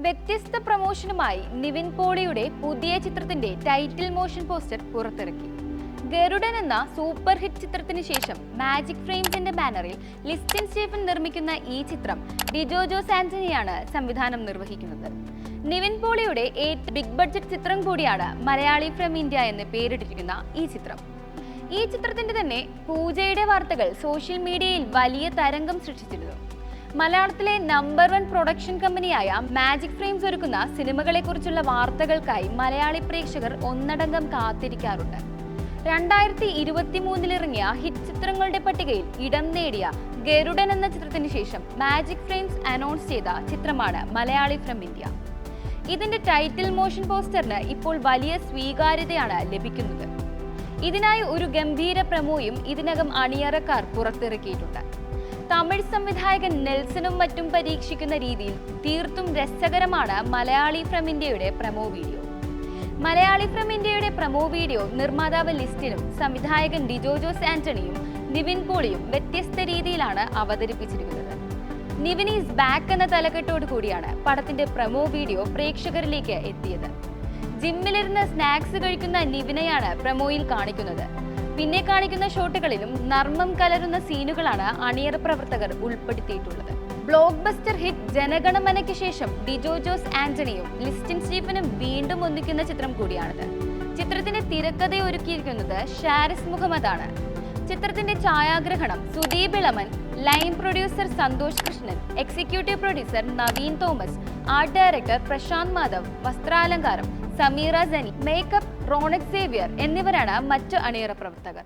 വ്യത്യസ്ത പ്രമോഷനുമായി നിവിൻ പോളിയുടെ പുതിയ ചിത്രത്തിന്റെ ടൈറ്റിൽ മോഷൻ പോസ്റ്റർ പുറത്തിറക്കി. ഗരുഡൻ എന്ന സൂപ്പർ ഹിറ്റ് ചിത്രത്തിന് ശേഷം മാജിക് ഫ്രെയിംസിന്റെ ബാനറിൽ ലിസ്റ്റിൻ സ്റ്റീഫൻ നിർമ്മിക്കുന്ന ഈ ചിത്രം ഡിജോ ജോസ് ആന്റണിയാണ് സംവിധാനം നിർവഹിക്കുന്നത്. നിവിൻ പോളിയുടെ ബിഗ് ബഡ്ജറ്റ് ചിത്രം കൂടിയാണ് മലയാളി ഫ്രം ഇന്ത്യ എന്ന് പേരിട്ടിരിക്കുന്ന ഈ ചിത്രം. ഈ ചിത്രത്തിന്റെ തന്നെ പൂജയുടെ വാർത്തകൾ സോഷ്യൽ മീഡിയയിൽ വലിയ തരംഗം സൃഷ്ടിച്ചിരുന്നു. മലയാളത്തിലെ നമ്പർ 1 പ്രൊഡക്ഷൻ കമ്പനിയായ മാജിക് ഫ്രെയിംസ് ഒരുക്കുന്ന സിനിമകളെക്കുറിച്ചുള്ള വാർത്തകൾക്കായി മലയാളി പ്രേക്ഷകർ ഒന്നടങ്കം കാത്തിരിക്കാറുണ്ട്. 2023 ഇറങ്ങിയ ഹിറ്റ് ചിത്രങ്ങളുടെ പട്ടികയിൽ ഇടം നേടിയ ഗരുഡൻ എന്ന ചിത്രത്തിന് ശേഷം മാജിക് ഫ്രെയിംസ് അനൗൺസ് ചെയ്ത ചിത്രമാണ് മലയാളി ഫ്രം ഇന്ത്യ. ഇതിന്റെ ടൈറ്റിൽ മോഷൻ പോസ്റ്ററിന് ഇപ്പോൾ വലിയ സ്വീകാര്യതയാണ് ലഭിക്കുന്നത്. ഇതിനായി ഒരു ഗംഭീര പ്രമോയും ഇതിനകം അണിയറക്കാർ പുറത്തിറക്കിയിട്ടുണ്ട്. തമിഴ് സംവിധായകൻ നെൽസണും മറ്റും പരീക്ഷിക്കുന്ന രീതിയിൽ തീർത്തും രസകരമാണ് മലയാളി ഫ്രം ഇന്ത്യയുടെ പ്രമോ വീഡിയോ. മലയാളി ഫ്രം ഇന്ത്യയുടെ പ്രമോ വീഡിയോ നിർമ്മാതാവ് ലിസ്റ്റിനും സംവിധായകൻ ഡിജോ ജോസ് ആന്റണിയും നിവിൻ പോളിയും വ്യത്യസ്ത രീതിയിലാണ് അവതരിപ്പിച്ചിരിക്കുന്നത്. നിവിൻ ഈസ് ബാക്ക് എന്ന തലക്കെട്ടോട് കൂടിയാണ് പടത്തിന്റെ പ്രമോ വീഡിയോ പ്രേക്ഷകരിലേക്ക് എത്തിയത്. ജിമ്മിലിരുന്ന് സ്നാക്സ് കഴിക്കുന്ന നിവിനെയാണ് പ്രമോയിൽ കാണിക്കുന്നത്. പിന്നെ കാണിക്കുന്ന ഷോട്ടുകളിലും നർമ്മം കലരുന്ന സീനുകളാണ് അണിയറ പ്രവർത്തകർ ഉൾപ്പെടുത്തിയിട്ടുള്ളത്. ബ്ലോക്ക് ബസ്റ്റർ ഹിറ്റ് ജനഗണമനയ്ക്ക് ശേഷം ഡിജോ ജോസ് ആന്റണിയും ലിസ്റ്റിൻ സ്റ്റീഫനും വീണ്ടും ഒന്നിക്കുന്ന ചിത്രം കൂടിയാണിത്. ചിത്രത്തിന്റെ തിരക്കഥ ഒരുക്കിയിരിക്കുന്നത് ഷാരിസ് മുഹമ്മദാണ്. ചിത്രത്തിന്റെ ഛായാഗ്രഹണം Sudeep Elaman, line producer Santhosh Krishnan, executive producer Naveen Thomas, art director Prashanth Madhav, വസ്ത്രാലങ്കാരം സമീറ സനി, മേക്കപ്പ് റോണക് സേവ്യർ എന്നിവരാണ് മറ്റ് അണിയറ പ്രവർത്തകർ.